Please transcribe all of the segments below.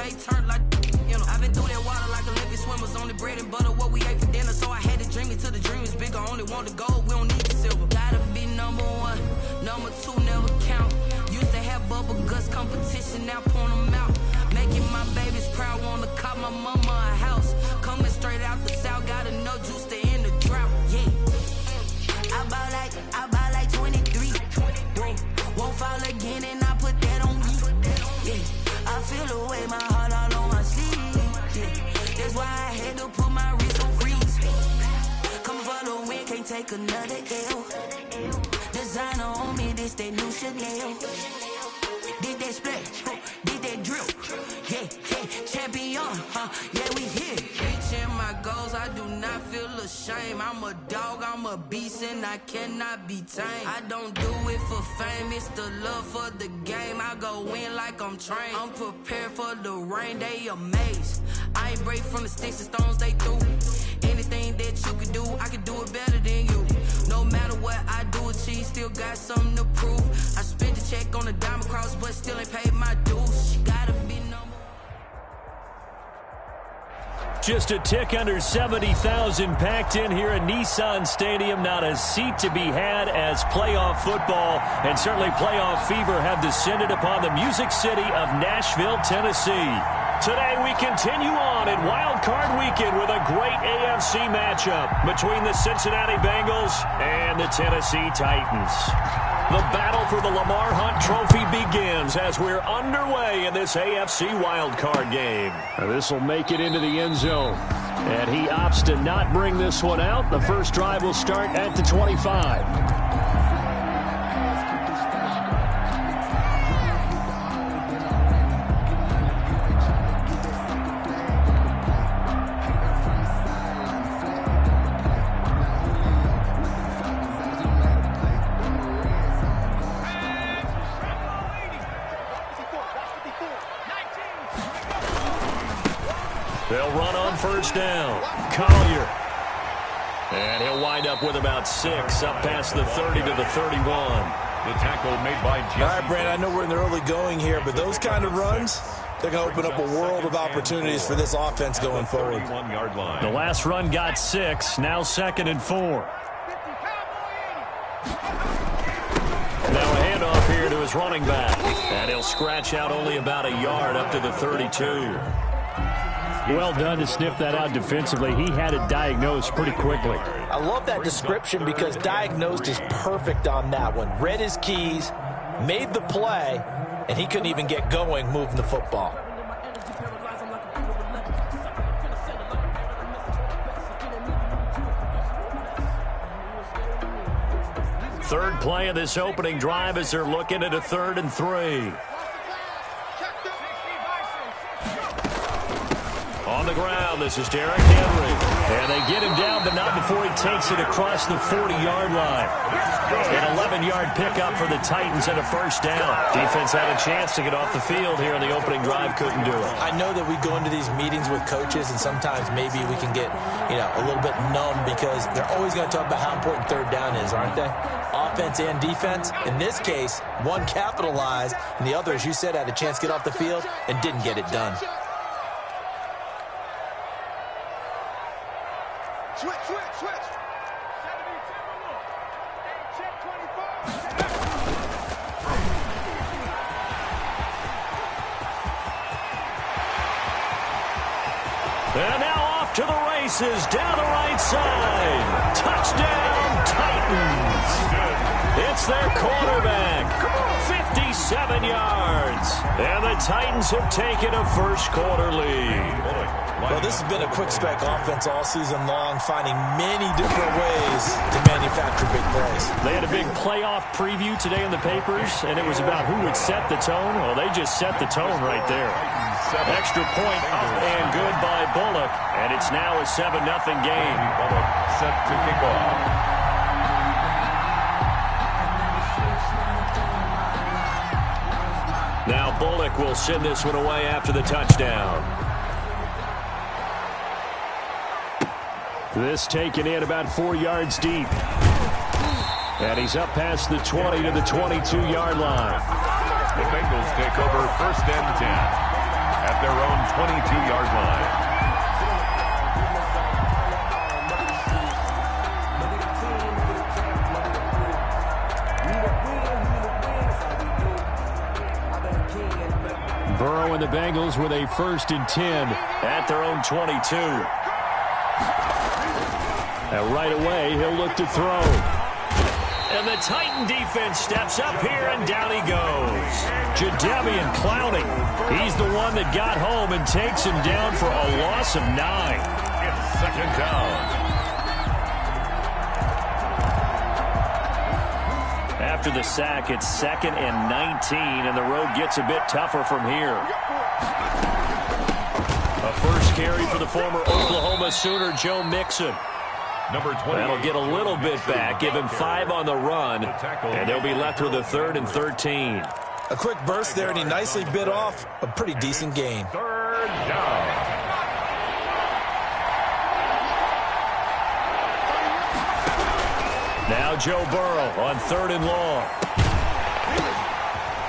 they turned like, you know. I've been through that water like Olympic swimmers, only bread and butter, what we ate for dinner. So I had to dream it till the dream is bigger. Only want the gold, we don't need the silver. Gotta be number one, number two never count. Used to have bubble guts competition, now point them out. Making my babies proud, wanna cop my mama a house. Coming straight out the south, got enough juice to end the drought. Yeah, I bought like 23. Won't fall again, and I put that on me. Yeah, I feel the way, my heart all on my sleeve. Yeah, that's why I had to put my wrist on freeze. Coming for the win, can't take another L. Designer on me, this that new Chanel. Did that splash, did that drill. Yeah, champion, yeah, we here. Reaching my goals, I do not feel ashamed. I'm a dog, I'm a beast, and I cannot be tamed. I don't do it for fame, it's the love for the game. I go in like I'm trained. I'm prepared for the rain, they amazed. I ain't break from the sticks and stones they threw. Anything that you can do, I can do it better than you. No matter what I do achieve, still got something to prove. I spent the check on the diamond cross, but still ain't paid my dues. She gotta be number. Just a tick under 70,000 packed in here at Nissan Stadium. Not a seat to be had as playoff football and certainly playoff fever have descended upon the Music City of Nashville, Tennessee. Today we continue on in Wild Card Weekend with a great AFC matchup between the Cincinnati Bengals and the Tennessee Titans. The battle for the Lamar Hunt Trophy begins as we're underway in this AFC Wild Card game. This will make it into the end zone. And he opts to not bring this one out. The first drive will start at the 25. They'll run on first down. Collier. And he'll wind up with about 6, up past the 30 to the 31. The tackle made by Jesse. All right, Brandon, I know we're in the early going here, but those kind of runs, they're going to open up a world of opportunities for this offense going forward. The last run got 6, now 2nd and 4. Now a handoff here to his running back. And he'll scratch out only about a yard up to the 32. Well done to sniff that out defensively. He had it diagnosed pretty quickly. I love that description because diagnosed is perfect on that one. Read his keys, made the play, and he couldn't even get going moving the football. Third play of this opening drive as they're looking at a 3rd and 3. On the ground, this is Derrick Henry. And they get him down, but not before he takes it across the 40-yard line. An 11-yard pickup for the Titans and a first down. Defense had a chance to get off the field here in the opening drive, couldn't do it. I know that we go into these meetings with coaches, and sometimes maybe we can get, a little bit numb because they're always going to talk about how important third down is, aren't they? Offense and defense. In this case, one capitalized, and the other, as you said, had a chance to get off the field and didn't get it done. Switch. And now off to the races down the right side. Touchdown, Titans. It's their quarterback. 57 yards. And the Titans have taken a first quarter lead. Well, this has been a quick strike offense all season long, finding many different ways to manufacture big plays. They had a big playoff preview today in the papers, and it was about who would set the tone. Well, they just set the tone right there. Extra point up and good by Bullock, and it's now a 7-0 game. Bullock set to kick off. Now Bullock will send this one away after the touchdown. This taken in about 4 yards deep. And he's up past the 20 to the 22-yard line. The Bengals take over 1st and 10 at their own 22-yard line. Burrow and the Bengals with a 1st and 10 at their own 22. And right away, he'll look to throw. And the Titan defense steps up here, and down he goes. Jadeveon Clowney. He's the one that got home and takes him down for a loss of 9. It's 2nd down. After the sack, it's 2nd and 19, and the road gets a bit tougher from here. A first carry for the former Oklahoma Sooner, Joe Mixon. That'll get a little bit back, give him 5 on the run, and they'll be left with a 3rd and 13. A quick burst there, and he nicely bit off a pretty decent gain. 3rd down. Now Joe Burrow on 3rd and long.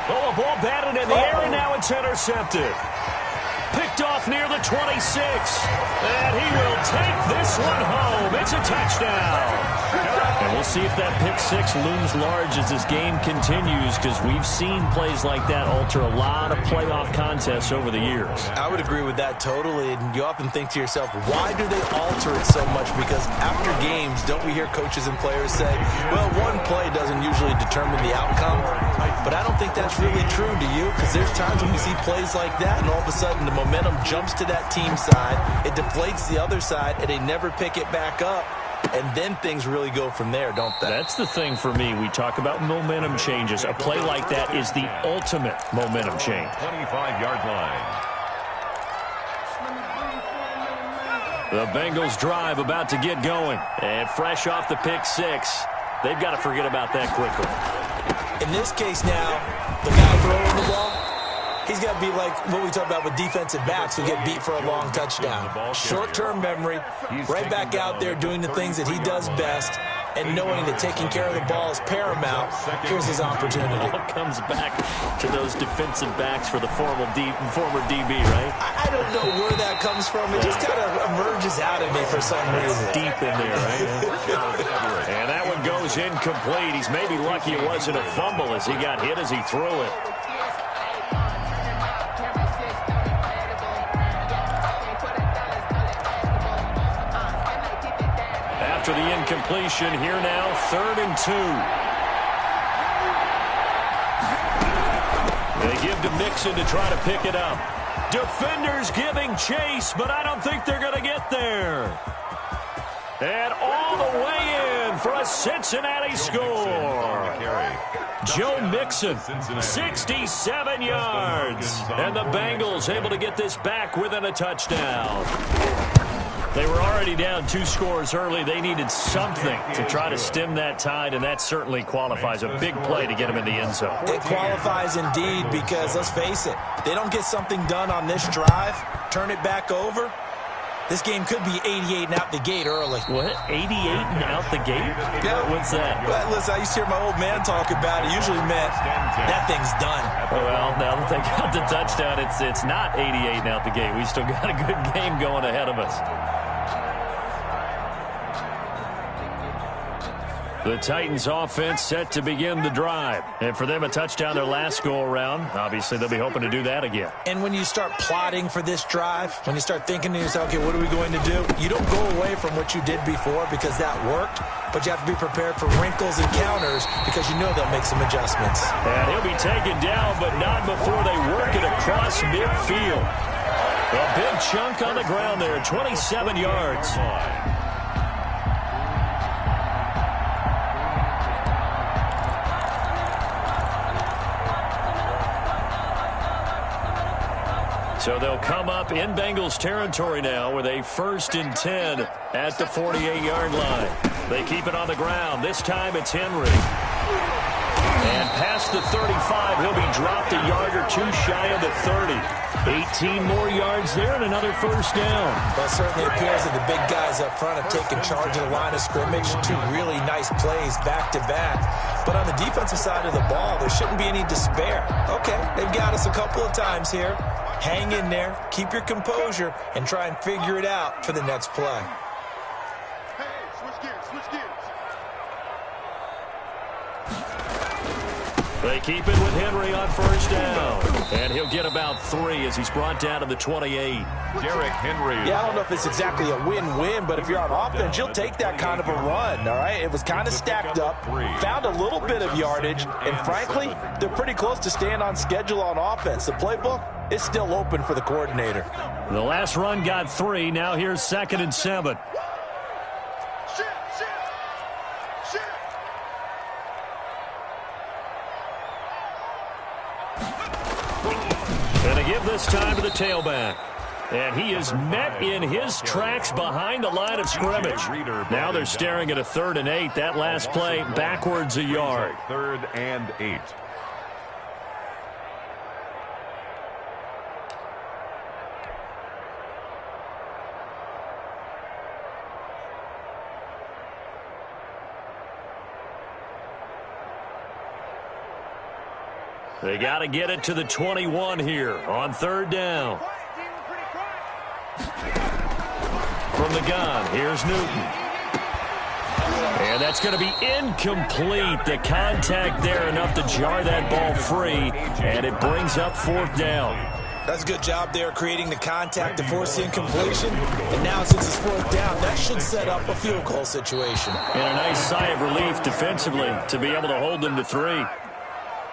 Oh, a ball batted in the air, and now it's intercepted. Picked off near the 26. And he will take this one home. It's a touchdown. And we'll see if that pick 6 looms large as this game continues, because we've seen plays like that alter a lot of playoff contests over the years. I would agree with that totally. And you often think to yourself, why do they alter it so much? Because after games, don't we hear coaches and players say, well, one play doesn't usually determine the outcome. But I don't think that's really true, do you? Because there's times when we see plays like that, and all of a sudden the momentum jumps to that team side. It deflates the other side, and they never pick it back up. And then things really go from there, don't they? That's the thing for me. We talk about momentum changes. A play like that is the ultimate momentum change. 25-yard line. The Bengals drive about to get going. And fresh off the pick 6, they've got to forget about that quickly. In this case now, the guy throwing the ball, he's got to be like what we talk about with defensive backs who get beat for a long touchdown. Short-term memory, right back out there doing the things that he does best, and knowing that taking care of the ball is paramount. Here's his opportunity. It all comes back to those defensive backs for the former DB, right? I don't know where that comes from. It just kind of emerges out of me for some reason. Deep in there, right? And that one goes incomplete. He's maybe lucky it wasn't a fumble as he got hit as he threw it. After the incompletion, here now, 3rd and 2. They give to Mixon to try to pick it up. Defenders giving chase, but I don't think they're going to get there. And all the way in for a Cincinnati score. Joe Mixon, 67 yards. And the Bengals able to get this back within a touchdown. They were already down 2 scores early. They needed something to try to stem that tide, and that certainly qualifies. A big play to get them in the end zone. It qualifies indeed because, let's face it, they don't get something done on this drive, turn it back over, this game could be 88 and out the gate early. What? 88 and out the gate? Yeah. What's that? Well, listen, I used to hear my old man talk about it. Usually meant that thing's done. Well, now that they got the touchdown, it's not 88 and out the gate. We still got a good game going ahead of us. The Titans offense set to begin the drive. And for them, a touchdown their last go-around. Obviously, they'll be hoping to do that again. And when you start plotting for this drive, when you start thinking to yourself, okay, what are we going to do? You don't go away from what you did before because that worked, but you have to be prepared for wrinkles and counters because you know they'll make some adjustments. And he'll be taken down, but not before they work it across midfield. A big chunk on the ground there, 27 yards. So they'll come up in Bengals territory now with a 1st and 10 at the 48-yard line. They keep it on the ground. This time it's Henry. And past the 35, he'll be dropped a yard or 2 shy of the 30. 18 more yards there and another 1st down. Well, it certainly appears that the big guys up front have taken charge of the line of scrimmage. 2 really nice plays back-to-back. But on the defensive side of the ball, there shouldn't be any despair. Okay, they've got us a couple of times here. Hang in there, keep your composure, and try and figure it out for the next play. They keep it with Henry on first down. And he'll get about 3 as he's brought down to the 28. Derrick Henry. Yeah, I don't know if it's exactly a win-win, but if you're on offense, you'll take that kind of a run, all right? It was kind of stacked up, found a little bit of yardage, and frankly, they're pretty close to staying on schedule on offense. The playbook is still open for the coordinator. The last run got 3. Now here's 2nd and 7. And they give this time to the tailback. And he is met in his tracks behind the line of scrimmage. Now they're staring at a 3rd and 8. That last play backwards a yard. 3rd and 8. They got to get it to the 21 here on 3rd down. From the gun, here's Newton. And that's going to be incomplete. The contact there enough to jar that ball free, and it brings up 4th down. That's a good job there creating the contact to force the incompletion. And now since it's 4th down, that should set up a field goal situation. And a nice sigh of relief defensively to be able to hold them to 3.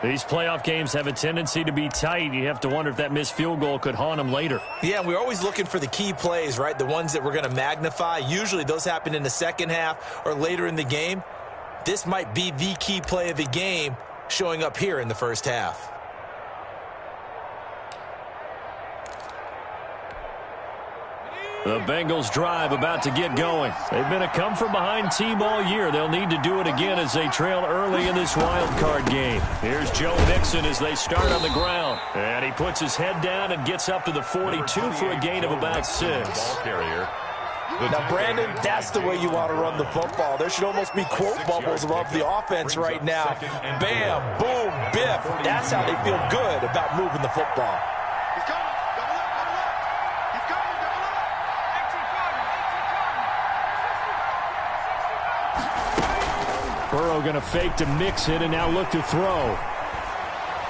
These playoff games have a tendency to be tight. You have to wonder if that missed field goal could haunt them later. Yeah, we're always looking for the key plays, right? The ones that we're going to magnify. Usually those happen in the second half or later in the game. This might be the key play of the game showing up here in the first half. The Bengals drive about to get going. They've been a come-from-behind team all year. They'll need to do it again as they trail early in this wild card game. Here's Joe Mixon as they start on the ground. And he puts his head down and gets up to the 42 for a gain of about 6. Now, Brandon, that's the way you want to run the football. There should almost be quote bubbles above the offense right now. Bam, boom, biff. That's how they feel good about moving the football. Burrow going to fake to mix it and now look to throw.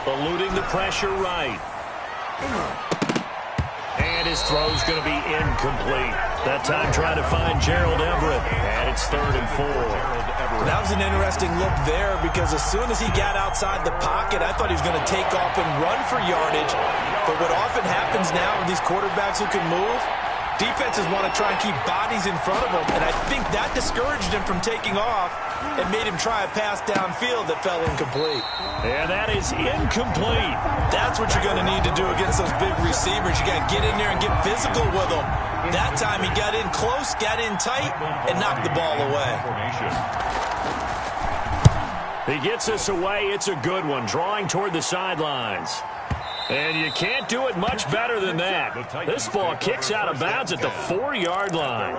Eluding the pressure right. And his throw's going to be incomplete. That time trying to find Gerald Everett. And it's 3rd and 4. That was an interesting look there because as soon as he got outside the pocket, I thought he was going to take off and run for yardage. But what often happens now with these quarterbacks who can move, defenses want to try and keep bodies in front of them. And I think that discouraged him from taking off and made him try a pass downfield that fell incomplete. And that is incomplete. That's what you're going to need to do against those big receivers. You got to get in there and get physical with them. That time he got in close, got in tight, and knocked the ball away. He gets us away. It's a good one, drawing toward the sidelines. And you can't do it much better than that. This ball kicks out of bounds at the 4-yard line.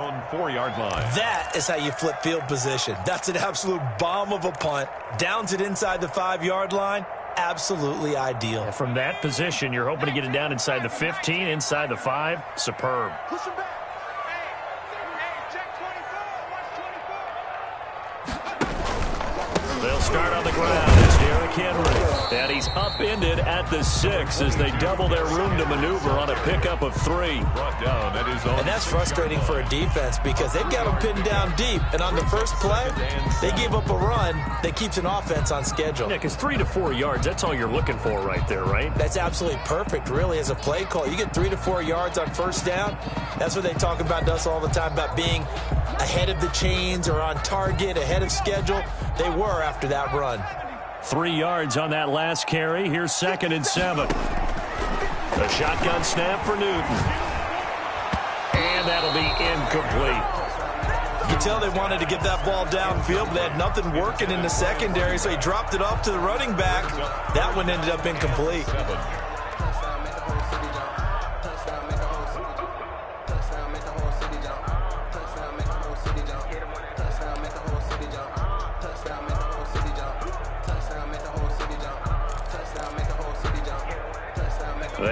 That is how you flip field position. That's an absolute bomb of a punt. Downs it inside the 5-yard line. Absolutely ideal. From that position, you're hoping to get it down inside the 15, inside the 5. Superb. They'll start on the ground. It's Derrick Henry. And he's upended at the 6 as they double their room to maneuver on a pickup of 3. And that's frustrating for a defense because they've got them pinned down deep. And on the first play, they gave up a run that keeps an offense on schedule. Yeah, because 3 to 4 yards, that's all you're looking for right there, right? That's absolutely perfect, really, as a play call. You get 3 to 4 yards on first down. That's what they talk about to us all the time, about being ahead of the chains or on target, ahead of schedule. They were after that run. 3 yards on that last carry. Here's 2nd and 7. A shotgun snap for Newton. And that'll be incomplete. You can tell they wanted to get that ball downfield, but they had nothing working in the secondary, so he dropped it off to the running back. That one ended up incomplete.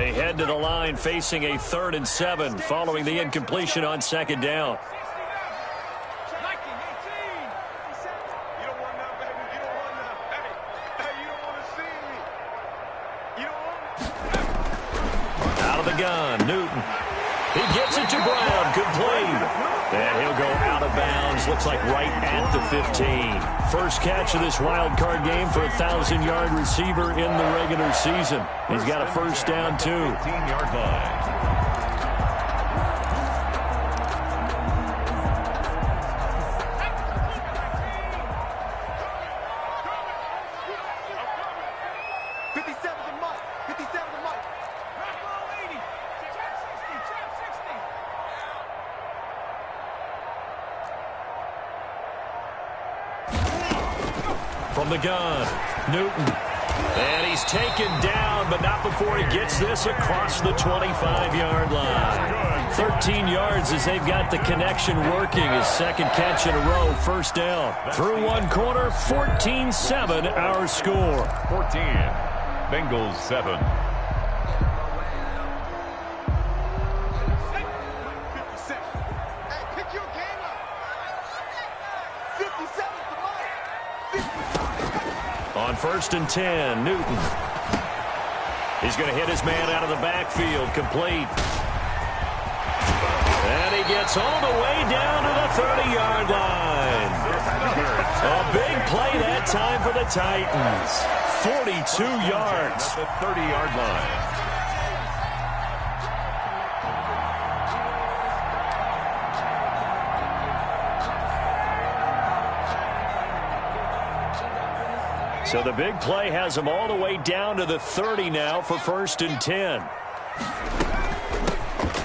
They head to the line facing a 3rd and 7 following the incompletion on 2nd down. Out of the gun, Newton. He gets it to Brown, complete. And he'll go out of bounds, looks like right at the 15. First catch of this wild card game for a 1,000-yard receiver in the regular season. He's got a first down, too. 15-yard line. From the gun, Newton. And he's taken down, but not before he gets this across the 25-yard line. 13 yards as they've got the connection working. His second catch in a row, first down. Through one quarter, 14-7 our score. 14, Bengals 7. On 1st and 10, Newton. He's going to hit his man out of the backfield, complete. And he gets all the way down to the 30-yard line. A big play that time for the Titans. 42 yards. At the 30-yard line. So the big play has him all the way down to the 30 now for 1st and 10.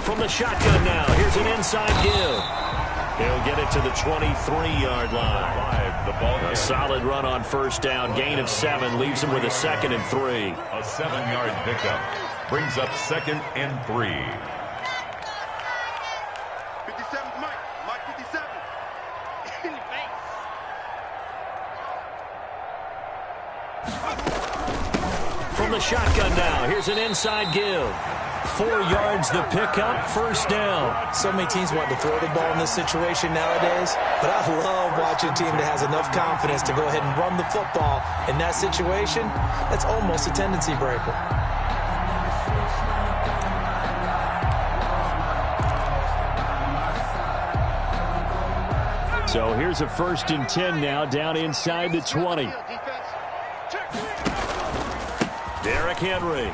From the shotgun now, here's an inside give. He'll get it to the 23-yard line. A solid run on first down, gain of 7, leaves him with a 2nd and 3. A 7-yard pickup brings up 2nd and 3. 57, Mike 57. From the shotgun now, here's an inside give. 4 yards the pickup, first down. So many teams want to throw the ball in this situation nowadays, but I love watching a team that has enough confidence to go ahead and run the football in that situation. That's almost a tendency breaker. So here's a 1st and 10 now, down inside the 20. Derrick Henry.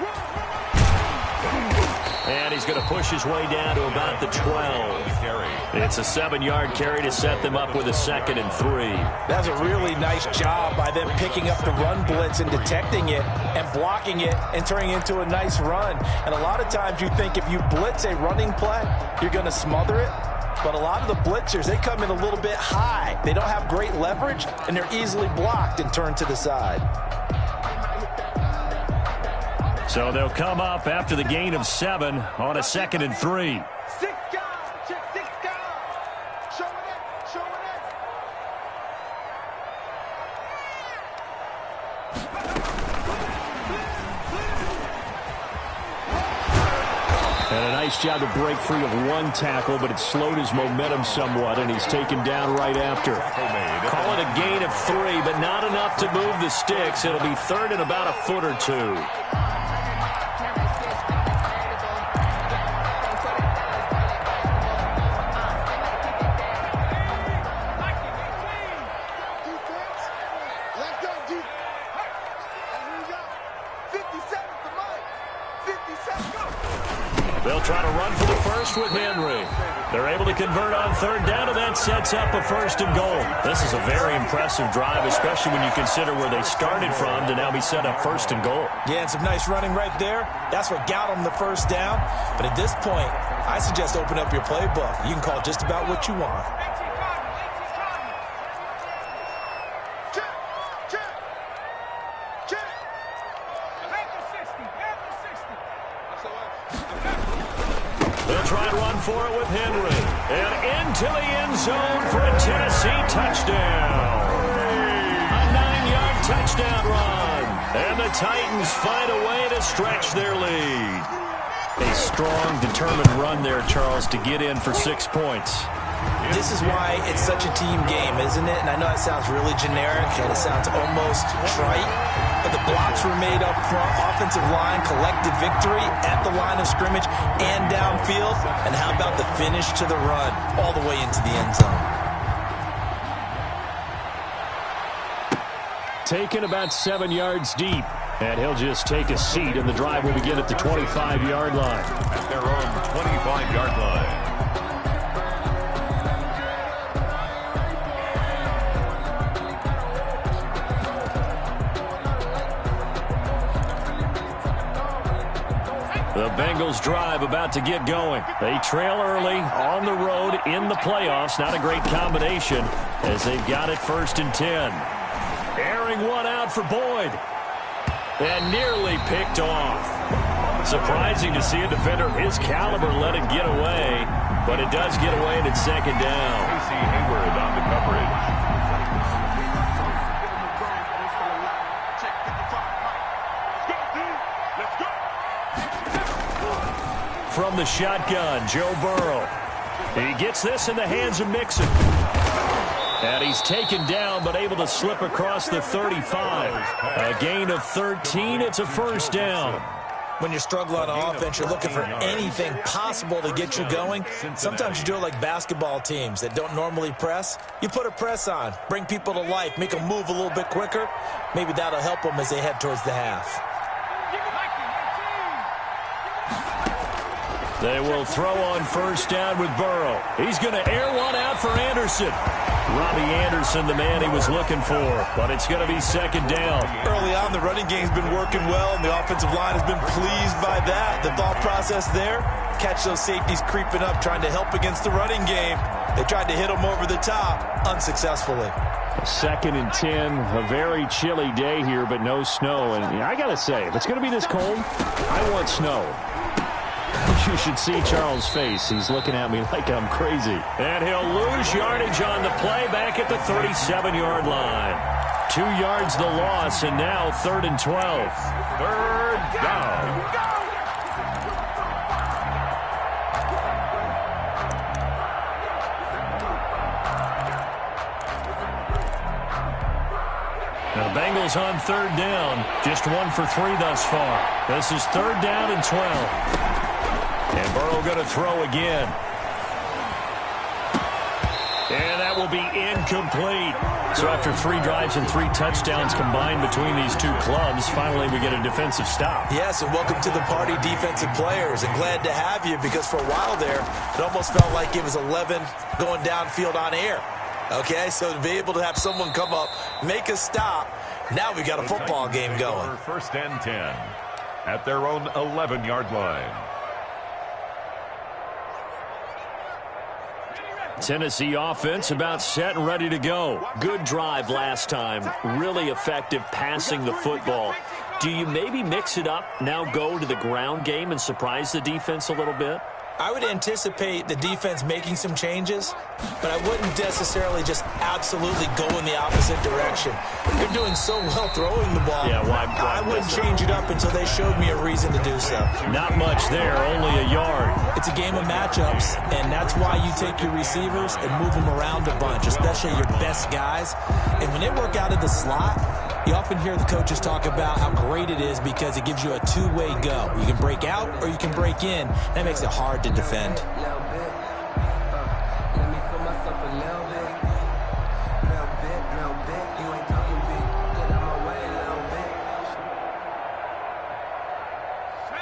And he's going to push his way down to about the 12. It's a 7-yard carry to set them up with a 2nd and 3. That's a really nice job by them picking up the run blitz and detecting it and blocking it and turning it into a nice run. And a lot of times you think if you blitz a running play, you're going to smother it. But a lot of the blitzers, they come in a little bit high. They don't have great leverage, and they're easily blocked and turned to the side. So they'll come up after the gain of 7 on a 2nd and 3. 6 guys, check 6 guys. Show it. And a nice job to break free of one tackle, but it slowed his momentum somewhat, and he's taken down right after. Call it a gain of 3, but not enough to move the sticks. It'll be 3rd and about a foot or 2. They'll try to run for the first with Henry. They're able to convert on 3rd down, and that sets up a 1st and goal. This is a very impressive drive, especially when you consider where they started from to now be set up 1st and goal. Yeah, and some nice running right there. That's what got them the first down. But at this point, I suggest open up your playbook. You can call just about what you want. They'll try to run for it with Henry. And into the end zone for a Tennessee touchdown. A 9-yard touchdown run. And the Titans find a way to stretch their lead. A strong, determined run there, Charles, to get in for 6 points. This is why it's such a team game, isn't it? And I know it sounds really generic and it sounds almost trite, but the blocks were made up front, offensive line, collective victory at the line of scrimmage and downfield. And how about the finish to the run all the way into the end zone? Taken about 7 yards deep. And he'll just take a seat, and the drive will begin at the 25-yard line. At their own 25-yard line. The Bengals drive about to get going. They trail early on the road in the playoffs. Not a great combination as they've got it 1st and 10. Airing one out for Boyd. And nearly picked off. Surprising to see a defender of his caliber let it get away, but it does get away and it's 2nd down. Casey Hayward on the coverage. From the shotgun, Joe Burrow. He gets this in the hands of Mixon. And he's taken down, but able to slip across the 35. A gain of 13. It's a 1st down. When you struggle on offense, you're looking for anything possible to get you going. Sometimes you do it like basketball teams that don't normally press. You put a press on, bring people to life, make them move a little bit quicker. Maybe that'll help them as they head towards the half. They will throw on 1st down with Burrow. He's going to air one out for Anderson. Robbie Anderson, the man he was looking for, but it's going to be 2nd down. Early on, the running game's been working well, and the offensive line has been pleased by that. The thought process there, catch those safeties creeping up, trying to help against the running game. They tried to hit them over the top, unsuccessfully. 2nd and 10, a very chilly day here, but no snow. And I got to say, if it's going to be this cold, I want snow. You should see Charles' face. He's looking at me like I'm crazy. And he'll lose yardage on the play back at the 37-yard line. 2 yards the loss, and now 3rd and 12. 3rd down. Now the Bengals on 3rd down. Just 1 for 3 thus far. This is 3rd down and 12. And Burrow going to throw again. And that will be incomplete. So after 3 drives and 3 touchdowns combined between these two clubs, finally we get a defensive stop. Yes, and welcome to the party, defensive players. And glad to have you, because for a while there, it almost felt like it was 11 going downfield on air. Okay, so to be able to have someone come up, make a stop, now we got a football game going. 1st and 10 at their own 11-yard line. Tennessee offense about set and ready to go. Good drive last time. Really effective passing the football. Do you maybe mix it up, now go to the ground game and surprise the defense a little bit? I would anticipate the defense making some changes, but I wouldn't necessarily just absolutely go in the opposite direction. You're doing so well throwing the ball. Yeah, I wouldn't change it up until they showed me a reason to do so. Not much there, only a yard. It's a game of matchups, and that's why you take your receivers and move them around a bunch, especially your best guys. And when they work out of the slot, you often hear the coaches talk about how great it is because it gives you a two-way go. You can break out or you can break in. That makes it hard to defend.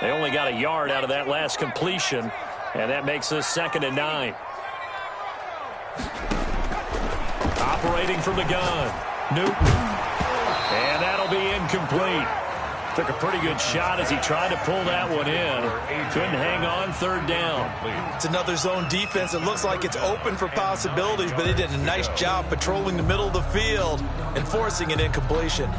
They only got a yard out of that last completion, and that makes us 2nd and 9. Operating from the gun, Newton. And that'll be incomplete. Took a pretty good shot as he tried to pull that one in. Couldn't hang on, 3rd down. It's another zone defense. It looks like it's open for possibilities, but they did a nice job patrolling the middle of the field and forcing an incompletion.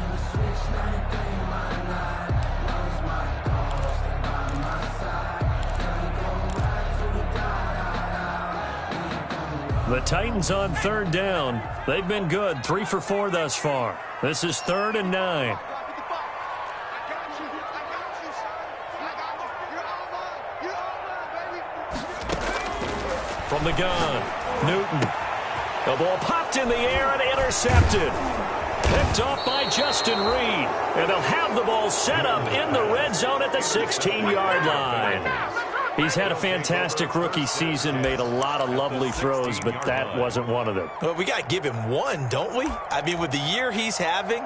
The Titans on 3rd down. They've been good, 3 for 4 thus far. This is 3rd and 9. from the gun. Newton. The ball popped in the air and intercepted. Picked off by Justin Reed. And they'll have the ball set up in the red zone at the 16-yard line. He's had a fantastic rookie season, made a lot of lovely throws, but that wasn't one of them. Well, we got to give him one, don't we? I mean, with the year he's having,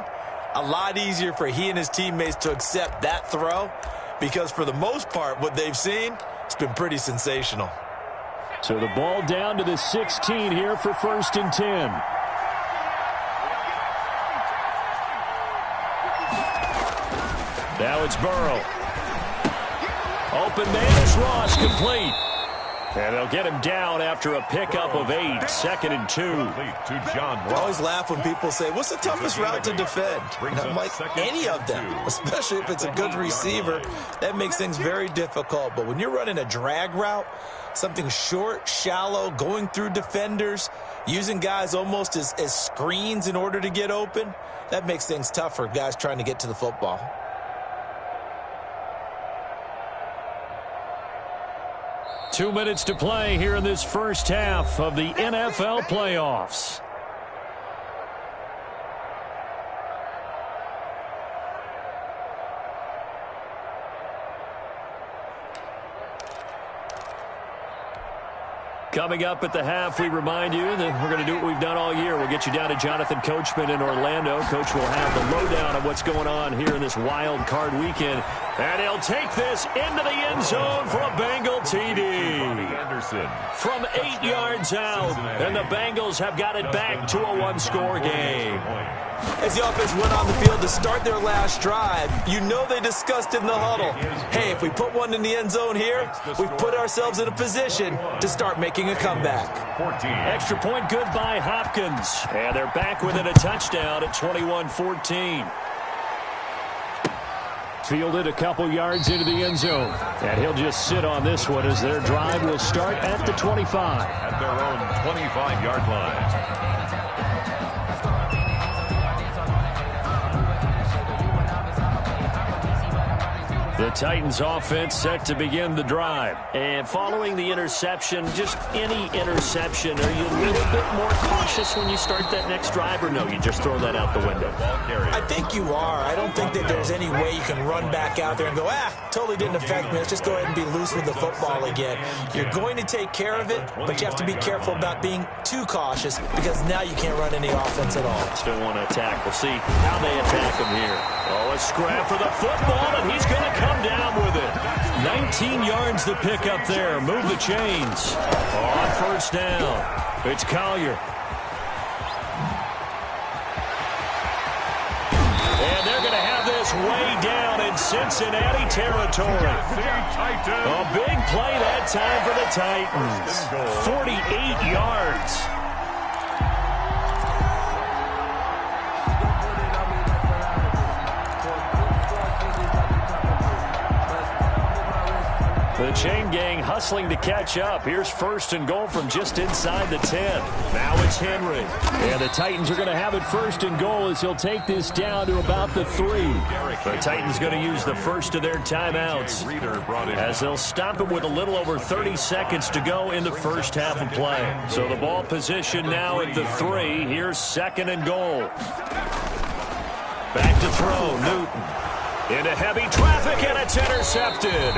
a lot easier for he and his teammates to accept that throw because for the most part, what they've seen, it's been pretty sensational. So the ball down to the 16 here for 1st and 10. Now it's Burrow. Open man is Ross, complete. And they'll get him down after a pickup of 8, 2nd and 2. I always laugh when people say, what's the toughest route to defend? And I'm like, any of them, especially if it's a good receiver. That makes things very difficult. But when you're running a drag route, something short, shallow, going through defenders, using guys almost as screens in order to get open, that makes things tough for guys trying to get to the football. 2 minutes to play here in this first half of the NFL playoffs. Coming up at the half, we remind you that we're going to do what we've done all year. We'll get you down to Jonathan Coachman in Orlando. Coach will have the lowdown of what's going on here in this wild card weekend. And he'll take this into the end zone for a Bengal TD. From 8 yards out, and the Bengals have got it back to a one-score game. As the offense went on the field to start their last drive, you know they discussed in the huddle, hey, if we put one in the end zone here, we've put ourselves in a position to start making a comeback. Extra point good by Hopkins. And they're back within a touchdown at 21-14. Fielded a couple yards into the end zone. And he'll just sit on this one as their drive will start at the 25. At their own 25-yard line. The Titans offense set to begin the drive. And following the interception, just any interception, are you a little bit more cautious when you start that next drive, or no, you just throw that out the window? I think you are. I don't think that there's any way you can run back out there and go, totally didn't affect me. Let's just go ahead and be loose with the football again. You're going to take care of it, but you have to be careful about being too cautious because now you can't run any offense at all. Still want to attack. We'll see how they attack him here. Oh, a scrap for the football, and he's going to come down with it. 19 yards to pick up there. Move the chains. On first down, it's Collier. And they're going to have this way down in Cincinnati territory. A big play that time for the Titans. 48 yards. The chain gang hustling to catch up. Here's 1st and goal from just inside the 10. Now it's Henry. And the Titans are going to have it 1st and goal as he'll take this down to about the 3. The Titans going to use the first of their timeouts as they'll stop it with a little over 30 seconds to go in the first half of play. So the ball position now at the 3. Here's 2nd and goal. Back to throw, Newton. Into heavy traffic, and it's intercepted.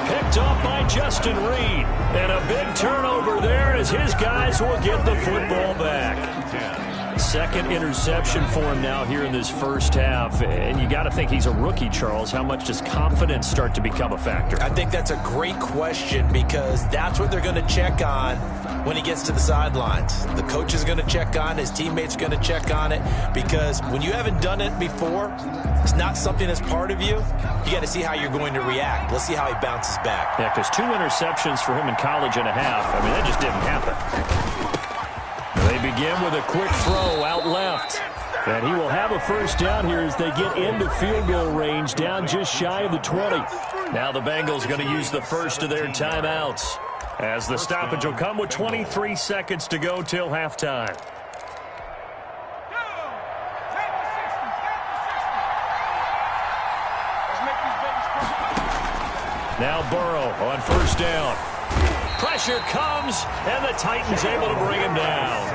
Picked off by Justin Reed. And a big turnover there as his guys will get the football back. 2nd interception for him now here in this first half. And you got to think he's a rookie, Charles. How much does confidence start to become a factor? I think that's a great question because that's what they're going to check on when he gets to the sidelines. The coach is going to check on, his teammates are going to check on it because when you haven't done it before, it's not something that's part of you. You got to see how you're going to react. Let's see how he bounces back. Yeah, because 2 interceptions for him in college and a half. I mean, that just didn't happen. They begin with a quick throw out left. And he will have a first down here as they get into field goal range down just shy of the 20. Now the Bengals are going to use the first of their timeouts as the stoppage will come with 23 seconds to go till halftime. Now Burrow on first down. Pressure comes, and the Titans able to bring him down.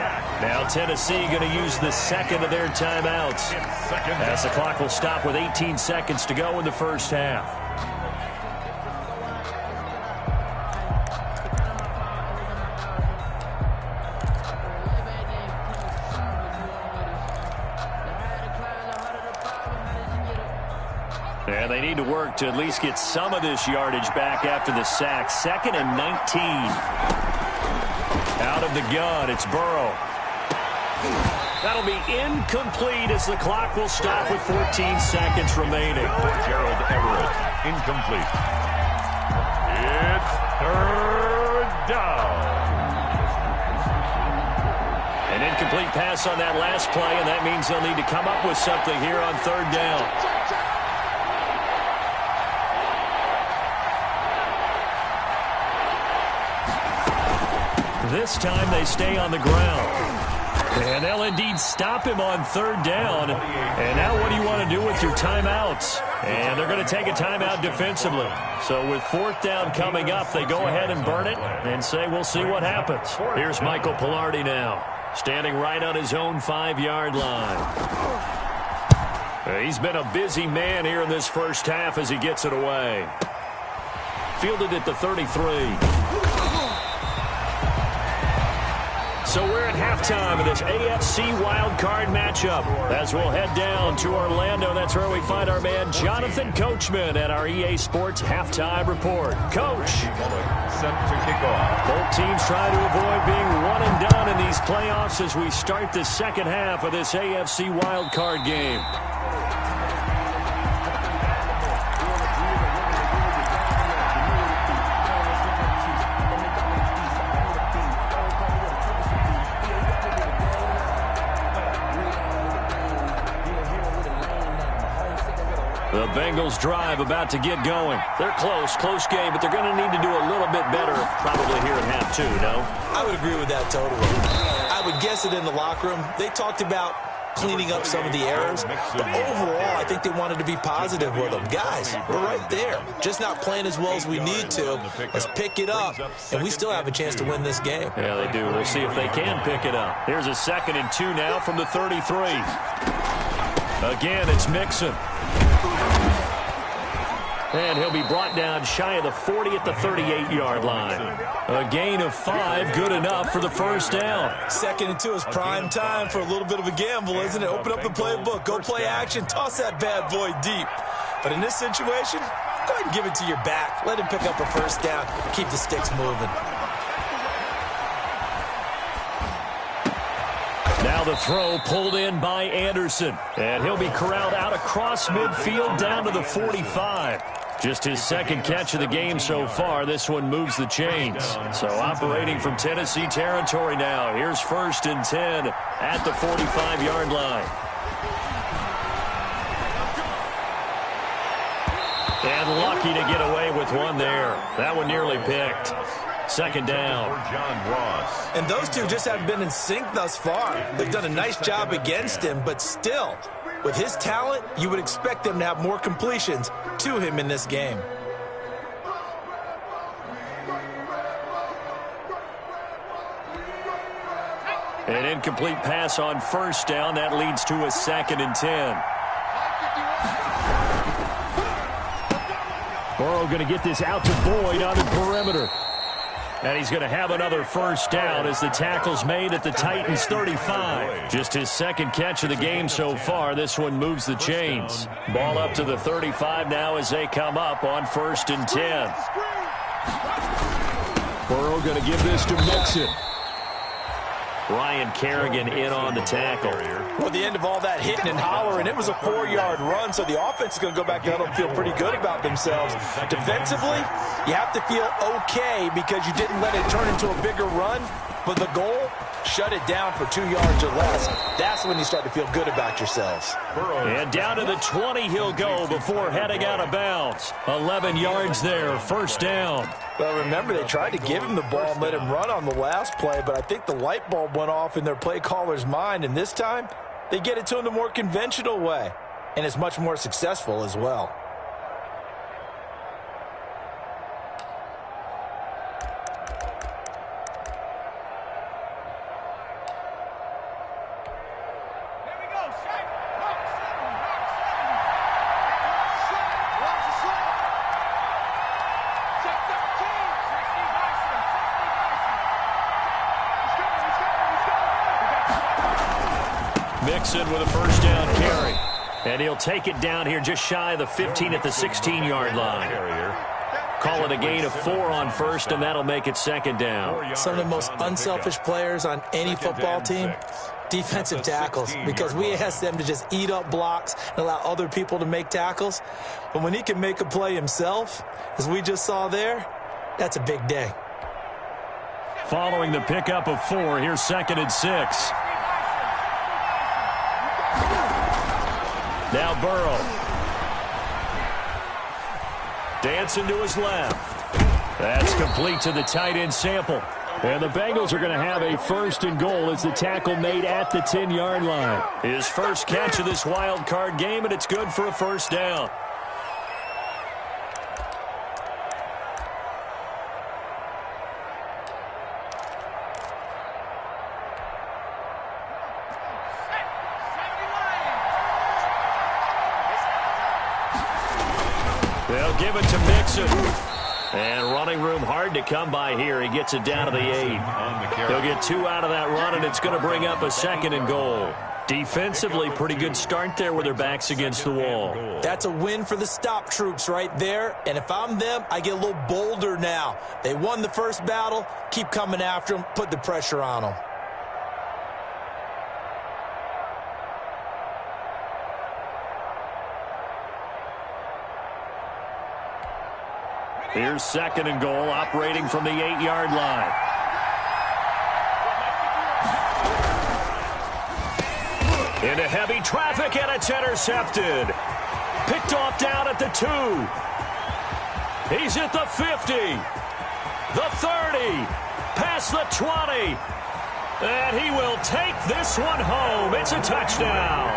Now Tennessee going to use the second of their timeouts as the clock will stop with 18 seconds to go in the first half. And they need to work to at least get some of this yardage back after the sack. 2nd and 19. Out of the gun, it's Burrow. That'll be incomplete as the clock will stop with 14 seconds remaining. Gerald Everett, incomplete. It's 3rd down. An incomplete pass on that last play, and that means they'll need to come up with something here on 3rd down. This time they stay on the ground. And they'll indeed stop him on 3rd down. And now what do you want to do with your timeouts? And they're going to take a timeout defensively. So with 4th down coming up, they go ahead and burn it and say we'll see what happens. Here's Michael Pilardi now, standing right on his own 5-yard line. He's been a busy man here in this first half as he gets it away. Fielded at the 33. So we're at halftime of this AFC wildcard matchup as we'll head down to Orlando. That's where we find our man Jonathan Coachman at our EA Sports Halftime Report. Coach. Set to kick off. Both teams try to avoid being one and done in these playoffs as we start the second half of this AFC wildcard game. The Bengals drive about to get going. They're close game, but they're going to need to do a little bit better probably here at half 2, no? I would agree with that totally. I would guess it in the locker room. They talked about cleaning up some of the errors, but overall, I think they wanted to be positive with them. Guys, we're right there. Just not playing as well as we need to. Let's pick it up, and we still have a chance to win this game. Yeah, they do. We'll see if they can pick it up. Here's a 2nd and 2 now from the 33. Again, it's Mixon. And he'll be brought down shy of the 40 at the 38-yard line. A gain of 5, good enough for the first down. 2nd and 2 is prime time for a little bit of a gamble, isn't it? Open up the playbook, go play action, toss that bad boy deep. But in this situation, go ahead and give it to your back. Let him pick up a first down, keep the sticks moving. Now the throw pulled in by Anderson. And he'll be corralled out across midfield down to the 45. Just his 2nd catch of the game so far. This one moves the chains. So operating from Tennessee territory now. Here's 1st and 10 at the 45-yard line. And lucky to get away with one there. That one nearly picked. 2nd down. And those two just haven't been in sync thus far. They've done a nice job against him, but still, with his talent, you would expect them to have more completions to him in this game. An incomplete pass on 1st down. That leads to a 2nd and 10. Burrow going to get this out to Boyd on the perimeter. And he's going to have another first down as the tackle's made at the Titans' 35. Just his 2nd catch of the game so far. This one moves the chains. Ball up to the 35 now as they come up on 1st and 10. Burrow going to give this to Mixon. Ryan Kerrigan in on the tackle. Well, the end of all that hitting and hollering, it was a 4-yard run, so the offense is going to go back down and feel pretty good about themselves. Defensively, you have to feel okay because you didn't let it turn into a bigger run, but the goal, shut it down for 2 yards or less. That's when you start to feel good about yourselves. And down to the 20 he'll go before heading out of bounds. 11 yards there, first down. Well, remember, they tried to give him the ball and let him run on the last play, but I think the light bulb went off in their play caller's mind, and this time they get it to him the more conventional way, and it's much more successful as well. Mixon with a first down carry. And he'll take it down here just shy of the 15 at the 16-yard line. Call it a gain of 4 on first, and that'll make it second down. Some of the most unselfish players on any football team, defensive tackles, because we ask them to just eat up blocks and allow other people to make tackles. But when he can make a play himself, as we just saw there, that's a big day. Following the pickup of 4, here's 2nd and 6. Now Burrow. Dancing to his left. That's complete to the tight end Sample. And the Bengals are going to have a 1st and goal as the tackle made at the 10-yard line. His first catch of this wild card game, and it's good for a first down. They'll give it to Mixon. And running room hard to come by here. He gets it down to the 8. They'll get 2 out of that run, and it's going to bring up a 2nd and goal. Defensively, pretty good start there with their backs against the wall. That's a win for the stop troops right there. And if I'm them, I get a little bolder now. They won the first battle. Keep coming after them. Put the pressure on them. Here's 2nd and goal, operating from the 8-yard line. Into heavy traffic, and it's intercepted. Picked off down at the 2. He's at the 50. The 30. Past the 20. And he will take this one home. It's a touchdown.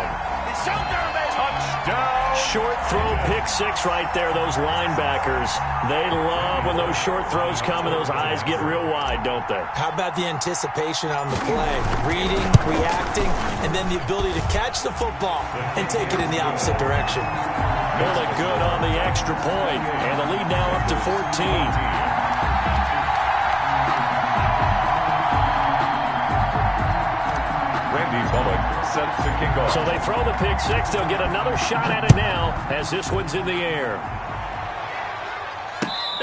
Touchdown. Short throw, pick 6 right there. Those linebackers, they love when those short throws come and those eyes get real wide, don't they? How about the anticipation on the play? Reading, reacting, and then the ability to catch the football and take it in the opposite direction. Really good on the extra point, and the lead now up to 14. Set to kick off. So they throw the pick 6. They'll get another shot at it now as this one's in the air.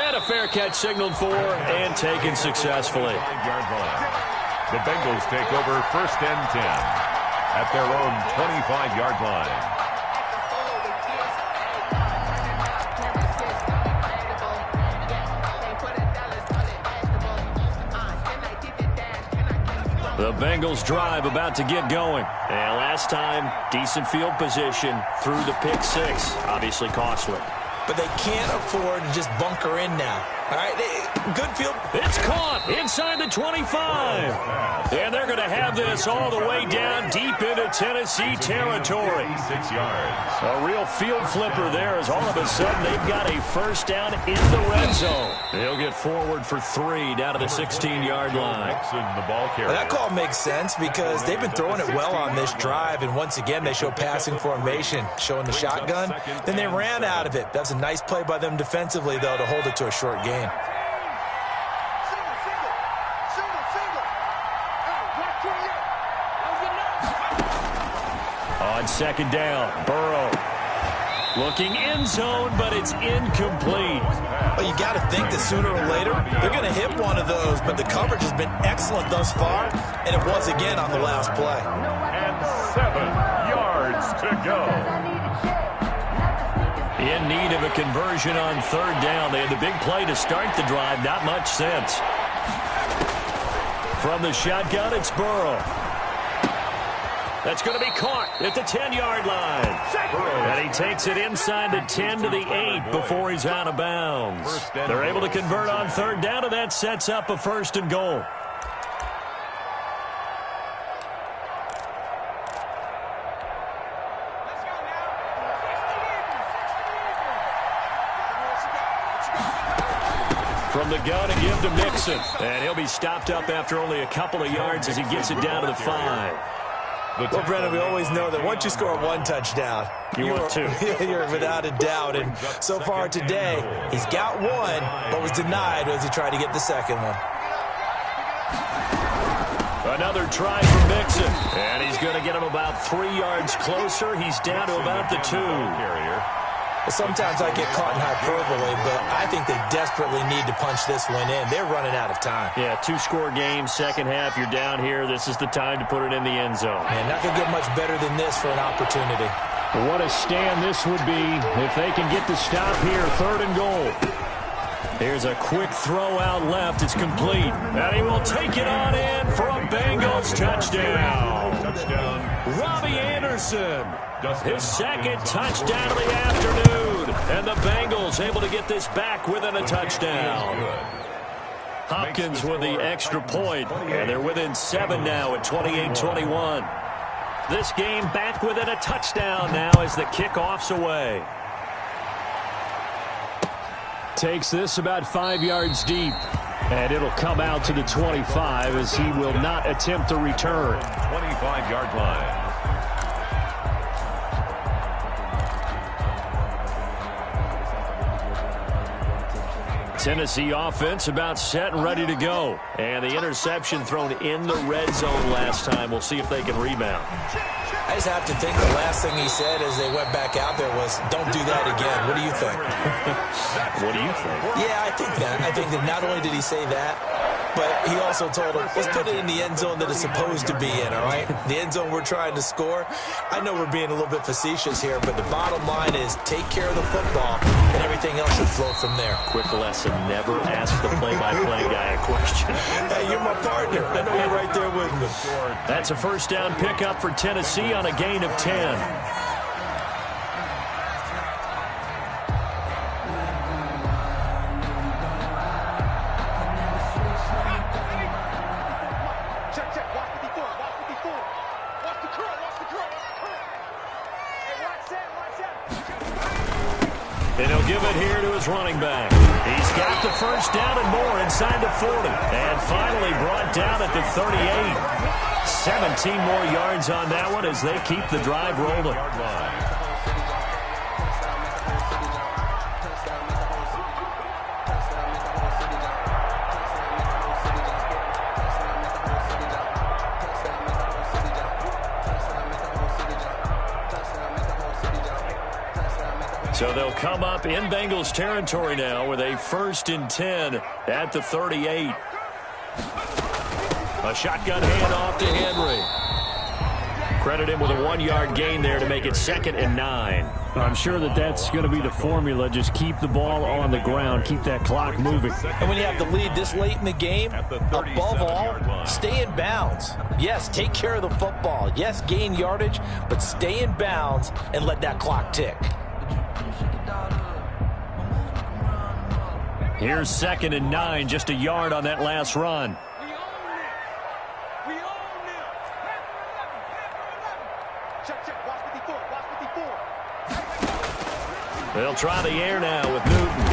And a fair catch signaled for and taken successfully. The Bengals take over 1st and 10 at their own 25-yard line. The Bengals drive about to get going. And last time, decent field position through the pick 6. Obviously costly. But they can't afford to just bunker in now. All right, good field. It's caught inside the 25. And they're going to have this all the way down deep into Tennessee territory. 6 yards. A real field flipper there as all of a sudden they've got a first down in the red zone. They'll get forward for 3 down to the 16-yard line. Well, that call makes sense because they've been throwing it well on this drive, and once again they show passing formation, showing the shotgun. Then they ran out of it. That's a nice play by them defensively, though, to hold it to a short gain. On 2nd down, Burrow looking end zone, but it's incomplete. Well, you got to think that sooner or later they're going to hit one of those, but the coverage has been excellent thus far, and it was again on the last play. And 7 yards to go. In need of a conversion on 3rd down. They had the big play to start the drive. Not much sense. From the shotgun, it's Burrow. That's going to be caught at the 10-yard line. And he takes it inside the 10 to the 8 before he's out of bounds. They're able to convert on 3rd down, and that sets up a 1st and goal. From the gun and give to Mixon. And he'll be stopped up after only a couple of yards as he gets it down to the 5. Well, Brennan, we always know that once you score 1 touchdown, you want 2. You're without a doubt. And so far today, he's got 1, but was denied as he tried to get the 2nd one. Another try for Mixon. And he's going to get him about 3 yards closer. He's down to about the 2. Sometimes I get caught in hyperbole, but I think they desperately need to punch this one in. They're running out of time. Yeah, 2-score game, second half. You're down here. This is the time to put it in the end zone. And not going to get much better than this for an opportunity. What a stand this would be if they can get the stop here. 3rd and goal. Here's a quick throw out left. It's complete. And he will take it on in for a Bengals touchdown. Robbie Anderson. His second touchdown of the afternoon. And the Bengals able to get this back within a touchdown. Hopkins with the extra point. And they're within 7 now at 28-21. This game back within a touchdown now as the kickoff's away. Takes this about 5 yards deep. And it'll come out to the 25 as he will not attempt to return. 25-yard line. Tennessee offense about set and ready to go. And the interception thrown in the red zone last time. We'll see if they can rebound. I just have to think the last thing he said as they went back out there was, don't do that again. What do you think? What do you think? Yeah, I think that. I think that not only did he say that, but he also told him, let's put it in the end zone that it's supposed to be in, all right? The end zone we're trying to score. I know we're being a little bit facetious here, but the bottom line is take care of the football, and everything else should flow from there. Quick lesson, never ask the play-by-play guy a question. Hey, you're my partner. I know you're right there with me. That's a first down pickup for Tennessee on a gain of 10. And he'll give it here to his running back. He's got the first down and more inside the 40. And finally brought down at the 38. 17 more yards on that one as they keep the drive rolling. So they'll come up in Bengals territory now with a 1st and 10 at the 38. A shotgun handoff to Henry. Credit him with a 1-yard gain there to make it 2nd and 9. I'm sure that that's going to be the formula. Just keep the ball on the ground. Keep that clock moving. And when you have the lead this late in the game, above all, stay in bounds. Yes, take care of the football. Yes, gain yardage, but stay in bounds and let that clock tick. Here's 2nd and 9, just a yard on that last run. They'll try the air now with Newton.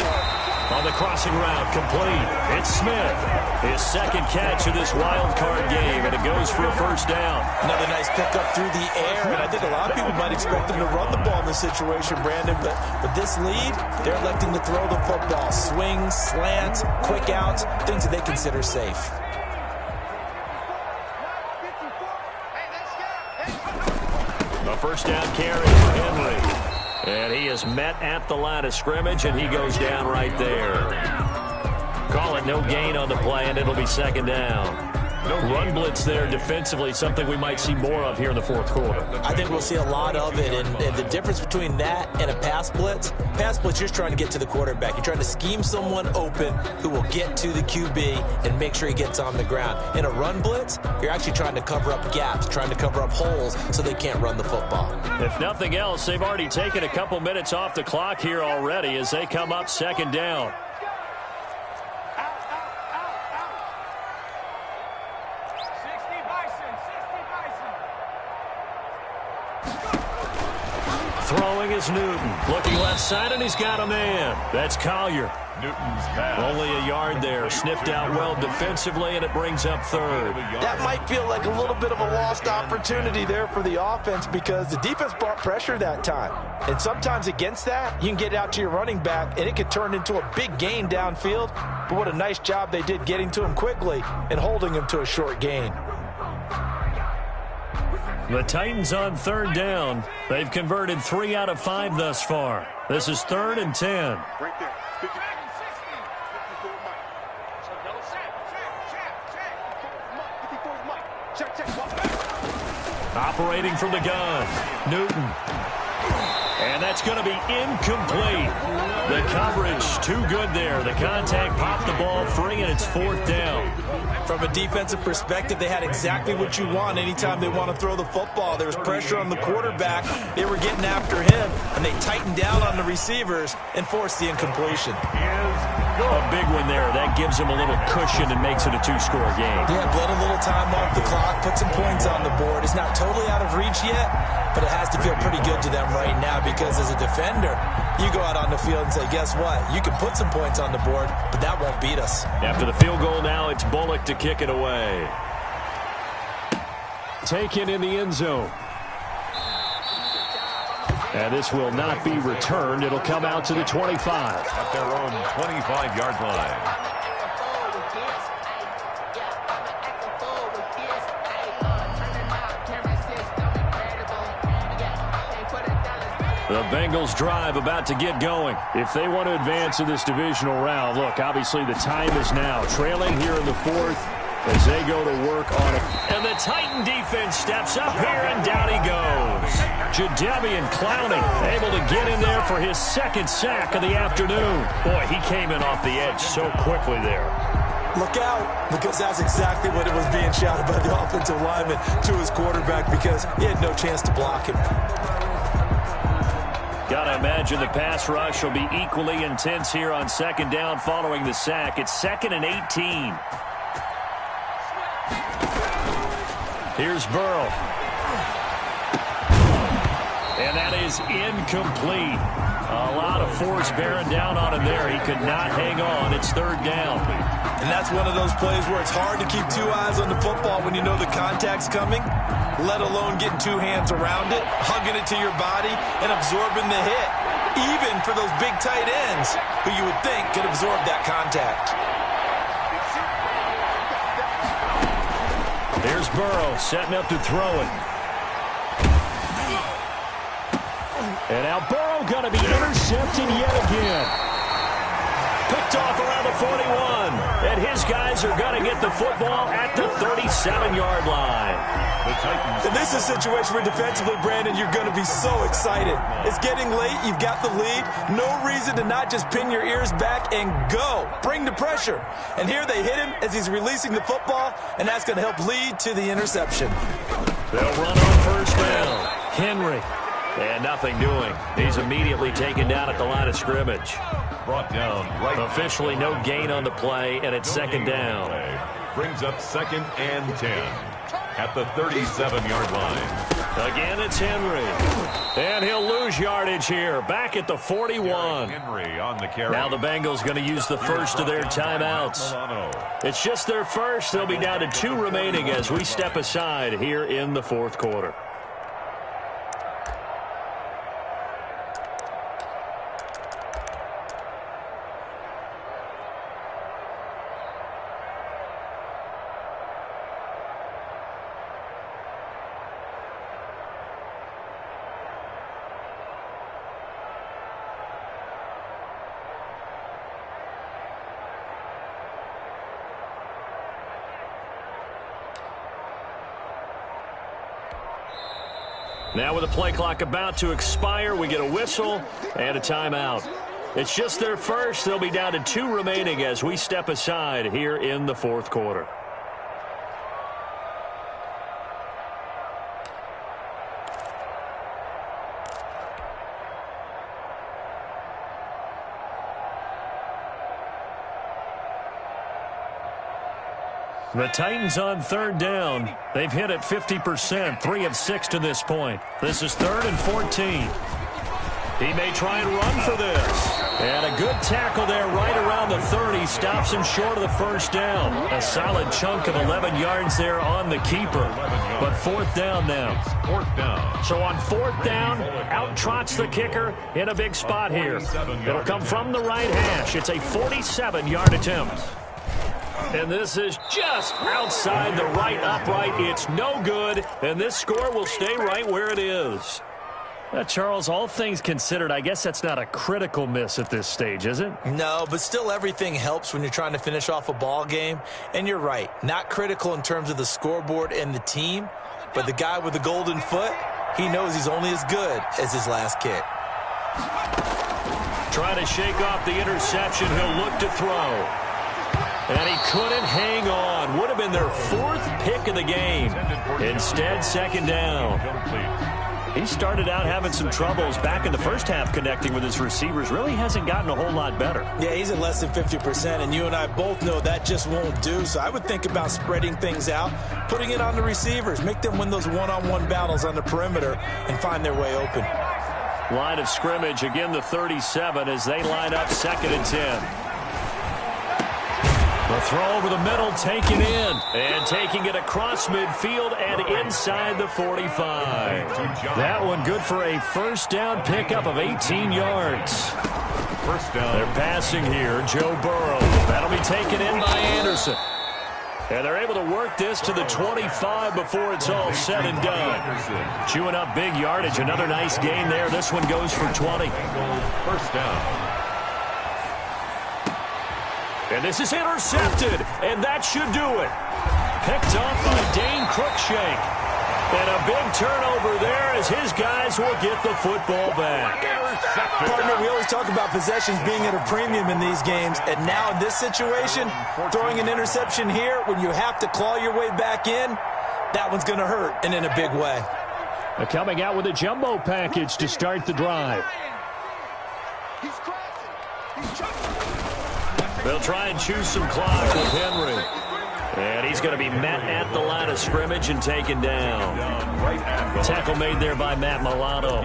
On the crossing route, complete. It's Smith. His 2nd catch of this wild card game, and it goes for a first down. Another nice pickup through the air, and I think a lot of people might expect them to run the ball in this situation, Brandon, but this lead, they're electing to throw the football. Swings, slants, quick outs, things that they consider safe. A first down carry for Henry. And he is met at the line of scrimmage, and he goes down right there. Call it no gain on the play, and it'll be 2nd down. Run blitz there defensively, something we might see more of here in the 4th quarter. I think we'll see a lot of it, and the difference between that and a pass blitz, you're just trying to get to the quarterback. You're trying to scheme someone open who will get to the QB and make sure he gets on the ground. In a run blitz, you're actually trying to cover up gaps, trying to cover up holes so they can't run the football. If nothing else, they've already taken a couple minutes off the clock here already as they come up 2nd down. Throwing is Newton. Looking left side, and he's got a man. That's Collier. Newton's pass. Only a yard there. Sniffed out well defensively, and it brings up 3rd. That might feel like a little bit of a lost opportunity there for the offense because the defense brought pressure that time. And sometimes against that, you can get out to your running back, and it could turn into a big gain downfield. But what a nice job they did getting to him quickly and holding him to a short gain. The Titans on third down. They've converted 3 out of 5 thus far. This is 3rd and 10. Right there. 54 Mike. Check. Operating from the gun. Newton. And that's going to be incomplete. The coverage too good there. The contact popped the ball free, and it's 4th down. From a defensive perspective, they had exactly what you want anytime they want to throw the football. There was pressure on the quarterback. They were getting after him, and they tightened down on the receivers and forced the incompletion. A big one there. That gives them a little cushion and makes it a 2-score game. Yeah, bled a little time off the clock, put some points on the board. It's not totally out of reach yet, but it has to feel pretty good to them right now because as a defender, you go out on the field and say, guess what? You can put some points on the board, but that won't beat us. After the field goal now, it's Bullock to kick it away. Taken in the end zone. And this will not be returned. It'll come out to the 25. At their own 25-yard line. The Bengals drive about to get going. If they want to advance in this divisional round, look, obviously the time is now. Trailing here in the 4th as they go to work on it. And the Titan defense steps up here, and down he goes. Jadeveon Clowney able to get in there for his 2nd sack of the afternoon. Boy, he came in off the edge so quickly there. Look out, because that's exactly what it was being shouted by the offensive lineman to his quarterback because he had no chance to block him. Got to imagine the pass rush will be equally intense here on 2nd down following the sack. It's 2nd and 18. Here's Burrow. And that is incomplete. A lot of force bearing down on him there. He could not hang on. It's 3rd down. And that's one of those plays where it's hard to keep 2 eyes on the football when you know the contact's coming, let alone getting 2 hands around it, hugging it to your body, and absorbing the hit, even for those big tight ends who you would think could absorb that contact. Here's Burrow setting up to throw it. And now Burrow going to be intercepted yet again. Picked off around the 41. And his guys are going to get the football at the 37-yard line. And this is a situation where defensively, Brandon, you're going to be so excited. It's getting late. You've got the lead. No reason to not just pin your ears back and go. Bring the pressure. And here they hit him as he's releasing the football, and that's going to help lead to the interception. They'll run on 1st down. Henry. And nothing doing. He's immediately taken down at the line of scrimmage. Brought down right. Officially no gain on the play, and it's 2nd down. Brings up 2nd and 10 at the 37-yard line. Again, it's Henry. And he'll lose yardage here. Back at the 41. Henry on the carry. Now the Bengals going to use the first of their timeouts. It's just their first. They'll be down to 2 remaining as we step aside here in the 4th quarter. Now with the play clock about to expire, we get a whistle and a timeout. It's just their first. They'll be down to 2 remaining as we step aside here in the 4th quarter. The Titans on 3rd down. They've hit it 50%, 3 of 6 to this point. This is 3rd and 14. He may try and run for this. And a good tackle there right around the 30. Stops him short of the 1st down. A solid chunk of 11 yards there on the keeper. But 4th down now. 4th down. So on 4th down, out trots the kicker in a big spot here. It'll come from the right hash. It's a 47-yard attempt. And this is just outside the right upright. It's no good, and this score will stay right where it is. Charles, all things considered, I guess that's not a critical miss at this stage, is it? No, but still everything helps when you're trying to finish off a ball game. And you're right, not critical in terms of the scoreboard and the team, but the guy with the golden foot, he knows he's only as good as his last kick. Trying to shake off the interception, he'll look to throw. And he couldn't hang on. Would have been their 4th pick of the game. Instead, 2nd down. He started out having some troubles back in the first half connecting with his receivers. Really hasn't gotten a whole lot better. Yeah, he's at less than 50%, and you and I both know that just won't do. So I would think about spreading things out, putting it on the receivers, make them win those one-on-one battles on the perimeter and find their way open. Line of scrimmage, again the 37 as they line up 2nd and 10. The throw over the middle, taken in, and taking it across midfield and inside the 45. That one good for a first down pickup of 18 yards. First down. They're passing here, Joe Burrow. That'll be taken in by Anderson. And they're able to work this to the 25 before it's all said and done. Chewing up big yardage, another nice gain there. This one goes for 20. First down. And this is intercepted, and that should do it. Picked off by Dane Cruikshank. And a big turnover there as his guys will get the football back. Partner, we always talk about possessions being at a premium in these games, and now in this situation, throwing an interception here when you have to claw your way back in, that one's going to hurt, and in a big way. They're coming out with a jumbo package to start the drive. They'll try and choose some clock with Henry. And he's going to be met at the line of scrimmage and taken down. Tackle made there by Matt Milano.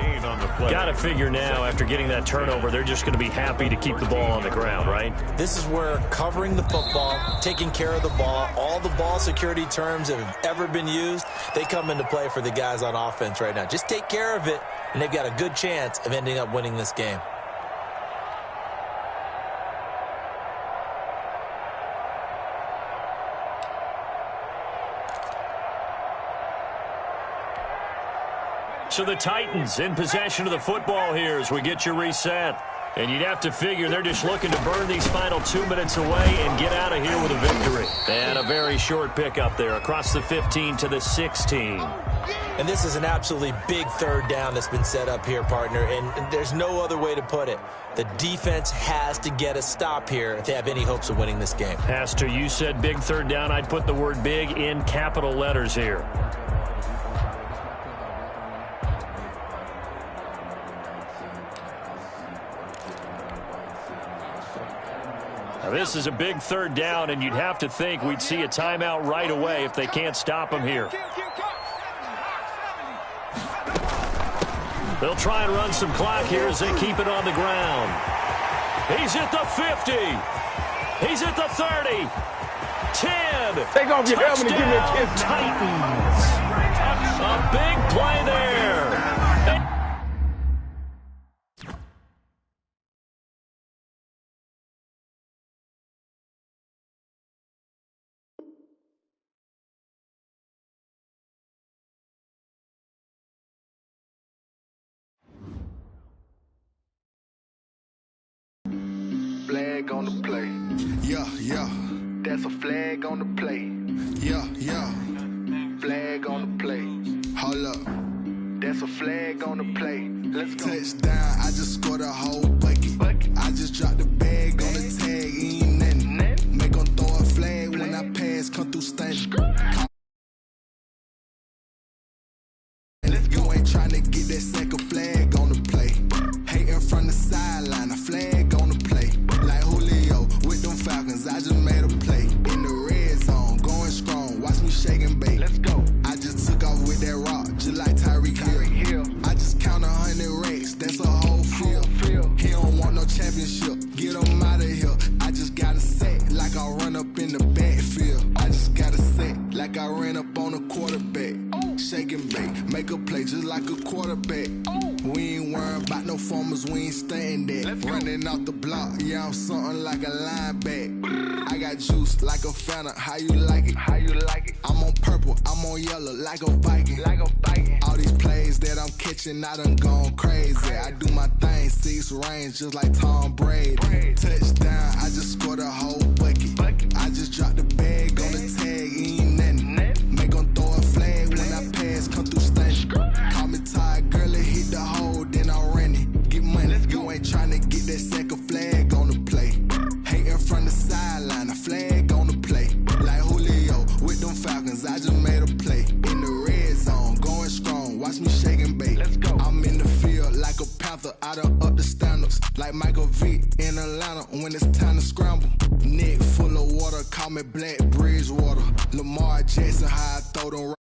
Got to figure now, after getting that turnover, they're just going to be happy to keep the ball on the ground, right? This is where covering the football, taking care of the ball, all the ball security terms that have ever been used, they come into play for the guys on offense right now. Just take care of it, and they've got a good chance of ending up winning this game. So the Titans in possession of the football here as we get you reset. And you'd have to figure they're just looking to burn these final 2 minutes away and get out of here with a victory. And a very short pickup there across the 15 to the 16. And this is an absolutely big third down that's been set up here, partner, and there's no other way to put it. The defense has to get a stop here if they have any hopes of winning this game. Pastor, you said big third down. I'd put the word big in capital letters here. Now, this is a big third down, and you'd have to think we'd see a timeout right away if they can't stop him here. They'll try and run some clock here as they keep it on the ground. He's at the 50. He's at the 30. 10. Take off your helmet and give me a kiss. Titans. A big play there. Flag on the play. Yeah, yeah. That's a flag on the play. Yeah, yeah. Flag on the play. Hold up. That's a flag on the play. Let's go. Touchdown, I just scored a whole bucket. I just dropped the bag on the tag, ain't nothing. Make them throw a flag when I pass, come through stunning. You ain't trying to get that second flag on the play. Hating from the sideline, a flag on the play. Like Julio with them Falcons, I just made a play. In the red zone, going strong, watch me shake and bake. Let's go. I just took off with that rock, just like Tyreek Hill. I just count 100 racks, that's a whole field. He don't want no championship, get him out of here. I just got a set, like I run up in the backfield. I just got a set, like I ran up on a quarterback. shake and bake. Make a play just like a quarterback. We ain't worrying about no formers, we ain't staying there. Running off the block, yeah, I'm something like a lineback. I got juice like a Fanta, how you like it? How you like it? I'm on purple, I'm on yellow like a Viking. Like a Viking. All these plays that I'm catching, I done gone crazy. I do my thing, 6 range just like Tom Brady. Touchdown, I just scored a whole bucket. I just dropped the bag on the tag, ain't nothing. Make 'em throw a flag when I pass, come through stunning. Call me tired, girl, it hit the hole, then I ran it. Get money, you ain't tryna get that second flag on the play. Hating from the sideline, a flag on the play. Like Julio with them Falcons, I just made a play. In the red zone, going strong, watch me shake and bake. I'm in the field like a Panther, I done up the standards. Like Michael Vick in Atlanta when it's time to scramble. Neck full of water, call me Black Bridgewater. Lamar Jackson, how I throw them